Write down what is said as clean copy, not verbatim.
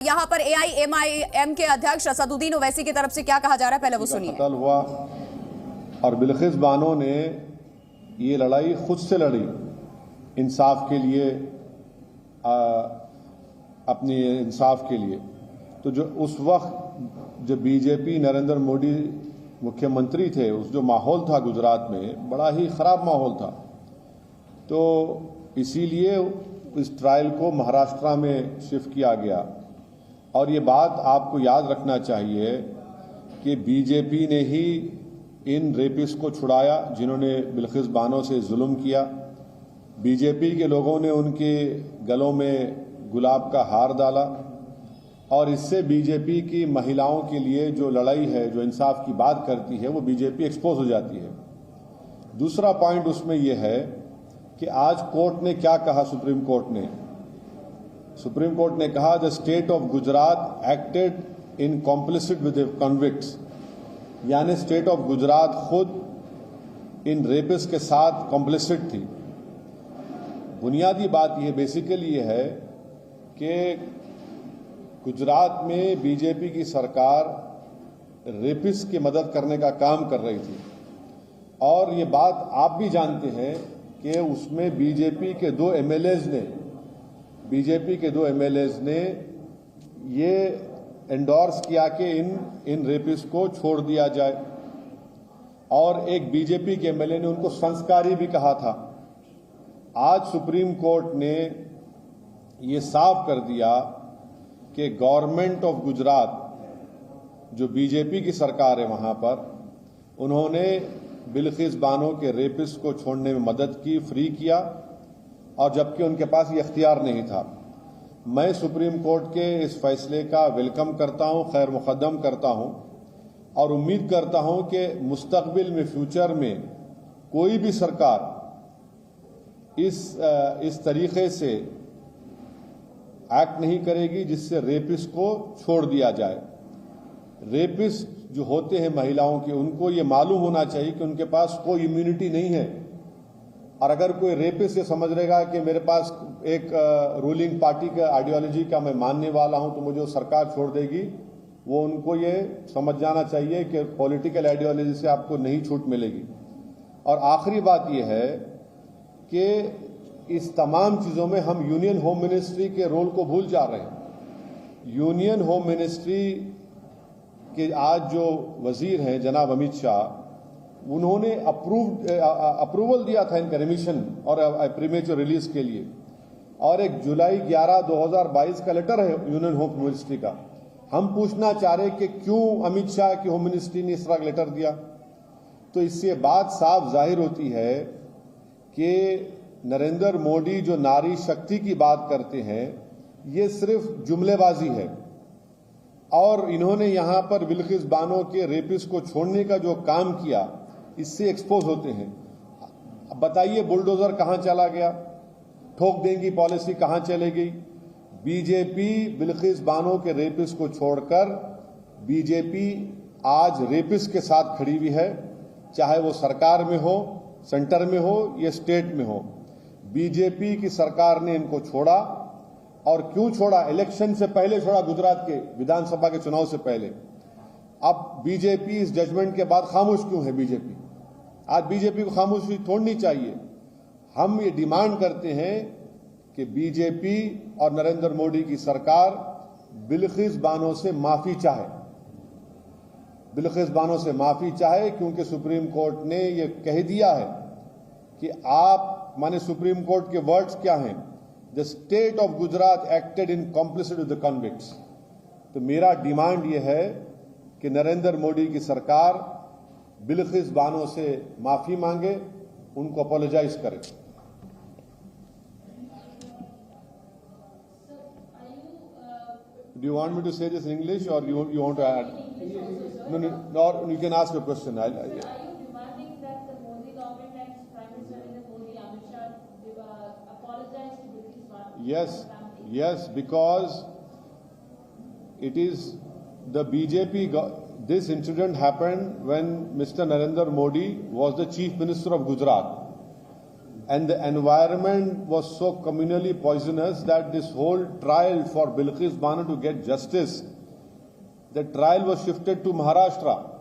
यहाँ पर AIMIM के अध्यक्ष असदुद्दीन ओवैसी की तरफ से क्या कहा जा रहा है, पहले वो सुनिए। कत्ल हुआ और बिल्किस बानो ने ये लड़ाई खुद से लड़ी इंसाफ के लिए, अपने इंसाफ के लिए। तो जो उस वक्त जो बीजेपी नरेंद्र मोदी मुख्यमंत्री थे, उस जो माहौल था गुजरात में, बड़ा ही ख़राब माहौल था। तो इसीलिए इस ट्रायल को महाराष्ट्र में शिफ्ट किया गया। और ये बात आपको याद रखना चाहिए कि बीजेपी ने ही इन रेपिस्ट को छुड़ाया जिन्होंने बिल्किस बानो से जुल्म किया। बीजेपी के लोगों ने उनके गलों में गुलाब का हार डाला और इससे बीजेपी की महिलाओं के लिए जो लड़ाई है, जो इंसाफ की बात करती है, वो बीजेपी एक्सपोज हो जाती है। दूसरा पॉइंट उसमें यह है कि आज कोर्ट ने क्या कहा, सुप्रीम कोर्ट ने कहा the state of Gujarat acted in complicit with convicts, यानी स्टेट ऑफ गुजरात खुद इन रेपिस्ट के साथ कॉम्प्लिसिट थी। बुनियादी बात यह बेसिकली ये है कि गुजरात में बीजेपी की सरकार रेपिस्ट की मदद करने का काम कर रही थी। और ये बात आप भी जानते हैं कि उसमें बीजेपी के दो एमएलएज ने ये एंडोर्स किया कि इन रेपिस्ट को छोड़ दिया जाए, और एक बीजेपी के एमएलए ने उनको संस्कारी भी कहा था। आज सुप्रीम कोर्ट ने ये साफ कर दिया कि गवर्नमेंट ऑफ गुजरात, जो बीजेपी की सरकार है वहां पर, उन्होंने बिल्किस बानो के रेपिस्ट को छोड़ने में मदद की, फ्री किया, और जबकि उनके पास ये इख्तियार नहीं था। मैं सुप्रीम कोर्ट के इस फैसले का वेलकम करता हूं, खैर मुकद्दम करता हूं, और उम्मीद करता हूं कि मुस्तकबिल में, फ्यूचर में कोई भी सरकार इस तरीके से एक्ट नहीं करेगी जिससे रेपिस्ट को छोड़ दिया जाए। रेपिस्ट जो होते हैं महिलाओं के, उनको ये मालूम होना चाहिए कि उनके पास कोई इम्यूनिटी नहीं है। और अगर कोई रेपिस्ट ये समझ रहेगा कि मेरे पास एक रूलिंग पार्टी का आइडियोलॉजी का मैं मानने वाला हूं तो मुझे सरकार छोड़ देगी, वो उनको ये समझ जाना चाहिए कि पॉलिटिकल आइडियोलॉजी से आपको नहीं छूट मिलेगी। और आखिरी बात यह है कि इस तमाम चीज़ों में हम यूनियन होम मिनिस्ट्री के रोल को भूल जा रहे हैं। यूनियन होम मिनिस्ट्री के आज जो वजीर हैं जनाब अमित शाह, उन्होंने अप्रूवल दिया था इनका रिमिशन और प्रीमेच्योर रिलीज के लिए, और एक जुलाई 11, 2022 का लेटर है यूनियन होम मिनिस्ट्री का। हम पूछना चाह रहे कि क्यों अमित शाह की होम मिनिस्ट्री ने इस तरह लेटर दिया। तो इससे बात साफ जाहिर होती है कि नरेंद्र मोदी जो नारी शक्ति की बात करते हैं, ये सिर्फ जुमलेबाजी है। और इन्होंने यहां पर बिल्किस बानो के रेपिस्ट को छोड़ने का जो काम किया, इससे एक्सपोज होते हैं। अब बताइए, बुलडोजर कहां चला गया, ठोक देंगी पॉलिसी कहां चले गई। बीजेपी बिल्किस बानो के रेपिस्ट को छोड़कर बीजेपी आज रेपिस्ट के साथ खड़ी हुई है, चाहे वो सरकार में हो, सेंटर में हो या स्टेट में हो। बीजेपी की सरकार ने इनको छोड़ा, और क्यों छोड़ा? इलेक्शन से पहले छोड़ा, गुजरात के विधानसभा के चुनाव से पहले। अब बीजेपी इस जजमेंट के बाद खामोश क्यों है? बीजेपी आज बीजेपी को खामोशी तोड़नी चाहिए। हम ये डिमांड करते हैं कि बीजेपी और नरेंद्र मोदी की सरकार बिल्किस बानो से माफी चाहे, क्योंकि सुप्रीम कोर्ट ने ये कह दिया है कि आप, माने सुप्रीम कोर्ट के वर्ड्स क्या हैं, the state of Gujarat acted in complicit with the convicts. तो मेरा डिमांड यह है कि नरेंद्र मोदी की सरकार बिल्किस बानो से माफी मांगे, उनको अपोलोजाइज करे। Do you want me to say this in English or you want to add? No, you can ask a question. Are you demanding that the Modi government and Prime Minister Narendra Modi, Amit Shah, apologize to Bilkis Bano? Yes, because it is the BJP. This incident happened when Mr. Narendra Modi was the Chief Minister of Gujarat, and the environment was so communally poisonous that this whole trial for Bilqis Bano to get justice, the trial was shifted to Maharashtra.